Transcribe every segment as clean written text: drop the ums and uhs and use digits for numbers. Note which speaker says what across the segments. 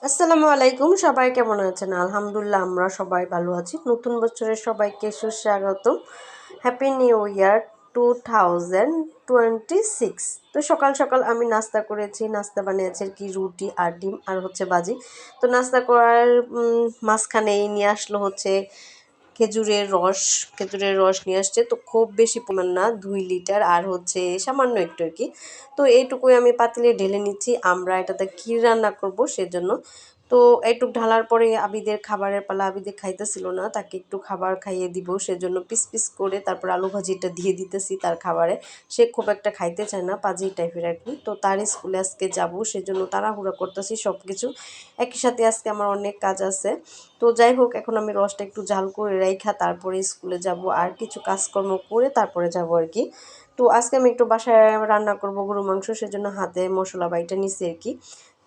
Speaker 1: আসসালামু আলাইকুম, সবাই কেমন আছেন? আলহামদুলিল্লাহ আমরা সবাই ভালো আছি। নতুন বছরের সবাইকে সুস্বাগতম। Happy new year 2026। তো সকাল সকাল আমি নাস্তা করেছি। নাস্তা বানিয়েছি আর কি রুটি আর ডিম আর হচ্ছে ভাজি। তো নাস্তা করার মাঝখানেই নিয়ে আসলো হচ্ছে খেজুরের রস। খেজুরের রস নিয়ে আসছে, তো খুব বেশি পরিমাণ না, 2 লিটার আর হচ্ছে সামান্য একটু আর কি। তো এইটুকুই আমি পাতিলে ঢেলে নিচ্ছি। আমরা এটাতে কী রান্না করব সেজন্য। তো এইটুক ঢালার পরে আবিদের খাবারের পালা। আবিদের খাইতেছিল না, তাকে একটু খাবার খাইয়ে দিব সেজন্য পিস পিস করে তারপর আলু ভাজিটা দিয়ে দিতেছি তার খাবারে। সে খুব একটা খাইতে চায় না, পাজি টাইপের আর কি। তো তার স্কুলে আজকে যাব সেজন্য তাড়াহুড়া করতেছি সব কিছু একই সাথে। আজকে আমার অনেক কাজ আছে। তো যাই হোক, এখন আমি রসটা একটু জাল করে রাইখা তারপরে স্কুলে যাব, আর কিছু কাজকর্ম করে তারপরে যাব আর কি। তো আজকে আমি একটু বাসায় রান্না করব গরু মাংস, সেজন্য হাতে মশলা বাইটা নিছি আর কি।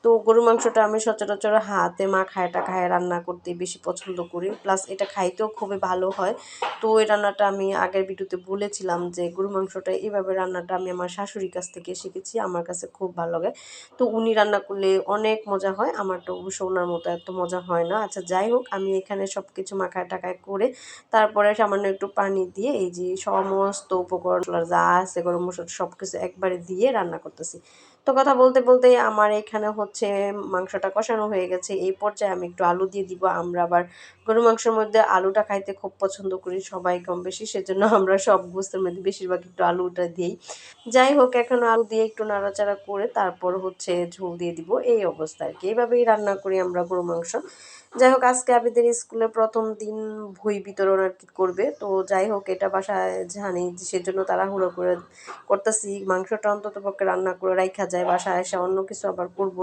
Speaker 1: তো গরু মাংসটা আমি সচরাচর হাতে মাখায় টাখায় রান্না করতে বেশি পছন্দ করি, প্লাস এটা খাইতেও খুবই ভালো হয়। তো এই রান্নাটা আমি আগের ভিডিওতে বলেছিলাম যে গরু মাংসটা এইভাবে রান্নাটা আমি আমার শাশুড়ির কাছ থেকে শিখেছি, আমার কাছে খুব ভালো লাগে। তো উনি রান্না করলে অনেক মজা হয়, আমারটা অবশ্য ওনার মতো এত মজা হয় না। আচ্ছা যাই হোক, আমি এখানে সব কিছু মাখায় টাখায় করে তারপরে সামান্য একটু পানি দিয়ে এই যে সমস্ত উপকরণ যা আছে গরম মশলা সব কিছু একবারে দিয়ে রান্না করতেছি। তো কথা বলতে বলতেই আমার এখানে হচ্ছে মাংসটা কষানো হয়ে গেছে। এই পর্যায়ে আমি একটু আলু দিয়ে দিব। আমরা আবার গরু মাংসের মধ্যে আলুটা খাইতে খুব পছন্দ করি সবাই কম বেশি, সেজন্য আমরা সব গোস্তের মধ্যে বেশিরভাগ একটু আলুটা দিই। যাই হোক, এখন আলু দিয়ে একটু নাড়াচাড়া করে তারপর হচ্ছে ঝোল দিয়ে দিব, এই অবস্থা আর কি। এইভাবেই রান্না করি আমরা গরু মাংস। যাই হোক, আজকে আবিদের স্কুলে প্রথম দিন বই বিতরণ আর কি করবে। তো যাই হোক, এটা বাসায় জানি সেজন্য তাড়াহুড়ো করে করতেছি। মাংসটা অন্তত পক্ষে রান্না করে রাইখা যায়, বাসায় এসে অন্য কিছু আবার করব,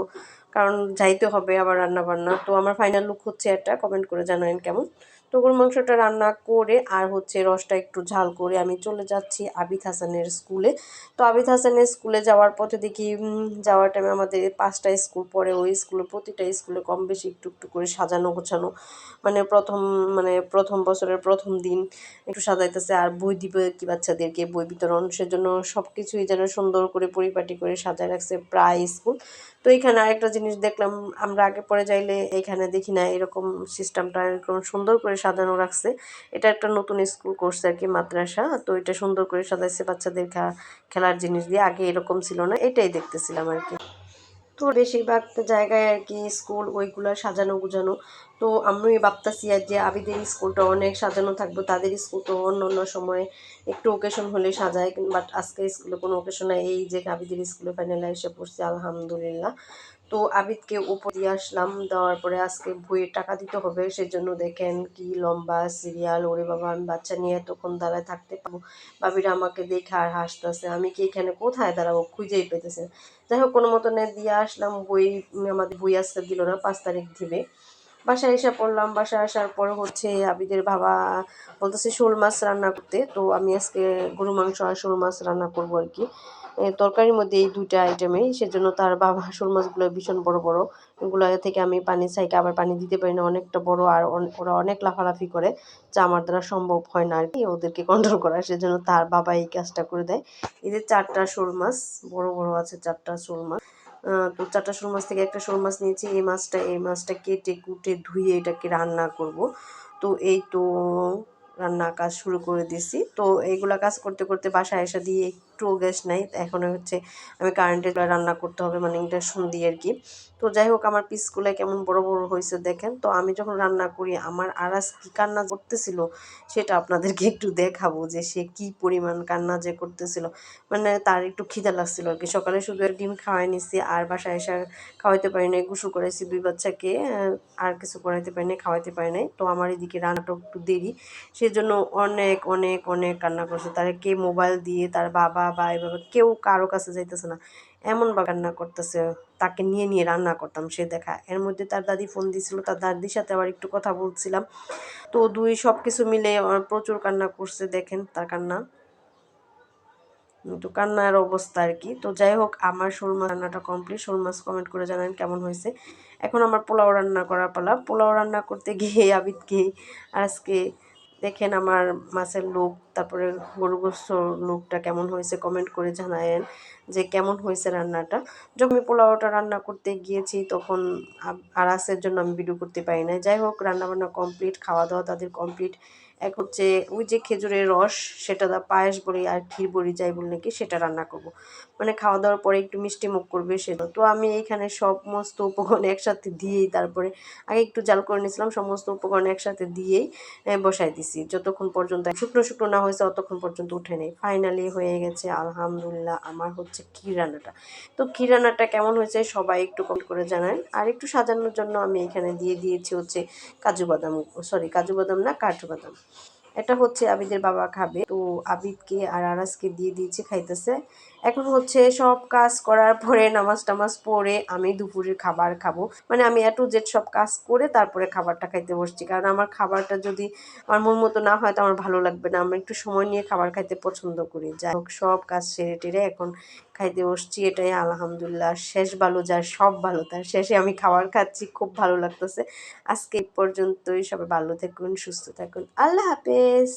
Speaker 1: কারণ যাইতে হবে আবার রান্না বান্না। তো আমার ফাইনাল লুক হচ্ছে এটা, কমেন্ট করে জানাবেন কেমন। তো গরুর মাংসটা রান্না করে আর হচ্ছে রসটা একটু ঝাল করে আমি চলে যাচ্ছি আবিদ হাসানের স্কুলে। তো আবিদ হাসানের স্কুলে যাওয়ার পথে দেখি যাওয়ার টাইমে আমাদের 5টা স্কুল পড়ে, ওই স্কুলে প্রতিটা স্কুলে কম বেশি একটু একটু করে সাজানো গোছানো। মানে প্রথম বছরের প্রথম দিন একটু সাজাইতেছে, আর বই দিবে কি বাচ্চাদেরকে বই বিতরণ, সেজন্য সব কিছুই যেন সুন্দর করে পরিপাটি করে সাজায় রাখছে প্রায় স্কুল। তো এইখানে আরেকটা জিনিস দেখলাম, আমরা আগে পরে যাইলে এইখানে দেখি না এরকম সিস্টেমটা এরকম সুন্দর করে সাজানো রাখছে। এটা একটা নতুন স্কুল করছে আর কি, মাদ্রাসা। তো এটা সুন্দর করে সাজাইছে বাচ্চাদের খেলার জিনিস দিয়ে, আগে এরকম ছিল না, এটাই দেখতেছিলাম আর কি। তো বেশিরভাগ জায়গায় আর কি স্কুল ওইগুলো সাজানো গুজানো। তো আমি ভাবতেছি আর যে আবিদের স্কুলটা অনেক সাজানো থাকবো, তাদের স্কুল তো অন্য অন্য সময় একটু ওকেশন হলে সাজায়, বাট আজকে স্কুলে কোনো ওকেশন নাই। এই যে আবিদের স্কুলে ফাইনালে এসে পড়ছি আলহামদুলিল্লাহ। তো আবিদকে উপর দিয়ে আসলাম, দেওয়ার পরে আজকে বইয়ের টাকা দিতে হবে, সেজন্য দেখেন কি লম্বা সিরিয়াল। ওরে বাবা, আমি বাচ্চা নিয়ে এতক্ষণ দাঁড়ায় থাকতে পারবো? ভাবিরা আমাকে দেখে আর হাসতেছে, আমি কি এখানে কোথায় দাঁড়াবো খুঁজেই পেতেছে। যাই হোক, কোনো মতনে দিয়ে আসলাম বই। আমাদের বই আজকে দিল না, 5 তারিখ দিবে। বাসায় এসে পড়লাম। বাসায় আসার পর হচ্ছে আবিদের বাবা বলতেছে শোল মাছ রান্না করতে। তো আমি আজকে গরু মাংস আর শোল মাছ রান্না করবো আর কি। তরকারির মধ্যে এই 2টা আইটেমেই, সেজন্য তার বাবা শোল মাছগুলো ভীষণ বড় বড়। এগুলো থেকে আমি পানি চাইকে আবার পানি দিতে পারি না, অনেকটা বড়, আর ওরা অনেক লাফালাফি করে, যা আমার দ্বারা সম্ভব হয় না আর কি ওদেরকে কন্ট্রোল করা, সেজন্য তার বাবা এই কাজটা করে দেয়। এই যে 4টা শোল মাছ, বড় বড় আছে 4টা শোল মাছ। তো 4টা শোল মাছ থেকে একটা শোল মাছ নিয়েছি। এই মাছটা কেটে কুটে ধুয়ে এটাকে রান্না করব। তো এই তো রান্না কাজ শুরু করে দিছি। তো এইগুলা কাজ করতে করতে বাসায় এসে দিয়ে একটুও গ্যাস নাই, এখন হচ্ছে আমি কারেন্টে রান্না করতে হবে, মানে ইন্ডাকশন দিয়ে আর কি। তো যাই হোক, আমার পিসগুলো কেমন বড় বড় হয়েছে দেখেন। তো আমি যখন রান্না করি আমার আরাস কি কান্না করতেছিল সেটা আপনাদেরকে একটু দেখাবো, যে সে কি পরিমাণ কান্না যে করতেছিল। মানে তার একটু খিদা লাগছিল আর কি। সকালে শুধু এক ডিম খাওয়াই নিছি, আর বাসায় এসে খাওয়াইতে পারি নাই, গোসল করাইছি 2 বাচ্চাকে, আর কিছু করাইতে পারি নাই, খাওয়াইতে পারি নাই। তো আমার এদিকে রান্নাটা একটু দেরি, সেজন্য অনেক অনেক অনেক কান্না করছে। তার কে মোবাইল দিয়ে, তার বাবা বা এভাবে কেউ কারো কাছে যাইতেছে না, এমন বা কান্না করতেছে। তাকে নিয়ে নিয়ে রান্না করতাম সে দেখা। এর মধ্যে তার দাদি ফোন দিছিল, তার দাদির সাথে আবার একটু কথা বলছিলাম। তো সব কিছু মিলে প্রচুর কান্না করছে, দেখেন তার কান্না। তো কান্নার অবস্থা আর কি। তো যাই হোক, আমার শোল মাছ রান্নাটা কমপ্লিট। শোল মাছ কমেন্ট করে জানান কেমন হয়েছে। এখন আমার পোলাও রান্না করা পালা। পোলাও রান্না করতে গিয়ে আবিদকে আজকে দেখেন আমার মাছের লুক, তারপরে গরু গোশত লুকটা কেমন হয়েছে কমেন্ট করে জানায়েন যে কেমন হয়েছে রান্নাটা। যখন আমি পোলাওটা রান্না করতে গিয়েছি তখন আরাসের জন্য আমি ভিডিও করতে পারি না। যাই হোক, রান্নাবান্না কমপ্লিট, খাওয়া দাওয়া তাদের কমপ্লিট। এক হচ্ছে ওই যে খেজুরের রস, সেটা দা পায়েস বলি আর ক্ষীর বলি যাই বলি নাকি, সেটা রান্না করব। মানে খাওয়া দাওয়ার পরে একটু মিষ্টি মুখ করবে সেটা। তো আমি এইখানে সমস্ত উপকরণ একসাথে দিয়েই তারপরে আগে একটু জাল করে নিয়েছিলাম, সমস্ত উপকরণ একসাথে দিয়েই বসাই দিছি। যতক্ষণ পর্যন্ত শুকনো শুকনো না হয়েছে ততক্ষণ পর্যন্ত উঠে নেই। ফাইনালি হয়ে গেছে আলহামদুলিল্লাহ আমার হচ্ছে ক্ষীর রান্নাটা। তো ক্ষীর রান্নাটা কেমন হয়েছে সবাই একটু কমেন্ট করে জানান। আর একটু সাজানোর জন্য আমি এখানে দিয়ে দিয়েছি হচ্ছে কাজু বাদাম, সরি কাজু বাদাম না, কাঠু বাদাম। এটা হচ্ছে আবিদের বাবা খাবে, তো আবিদকে আর আরাসকে দিয়ে দিয়েছি খাইতেছে। এখন হচ্ছে সব কাজ করার পরে নামাজ টামাজ পড়ে আমি দুপুরের খাবার খাবো। মানে আমি এ টু জেড সব কাজ করে তারপরে খাবারটা খাইতে বসছি, কারণ আমার খাবারটা যদি আমার মন মতো না হয় তো আমার ভালো লাগবে না। আমি একটু সময় নিয়ে খাবার খাইতে পছন্দ করি। যাই হোক, সব কাজ সেরে টেরে এখন খাইতে বসছি। এটাই আলহামদুলিল্লাহ, শেষ ভালো যার সব ভালো তার, শেষে আমি খাবার খাচ্ছি, খুব ভালো লাগতেছে। আজকে এই পর্যন্তই, সবাই ভালো থাকুন, সুস্থ থাকুন, আল্লাহ হাফেজ।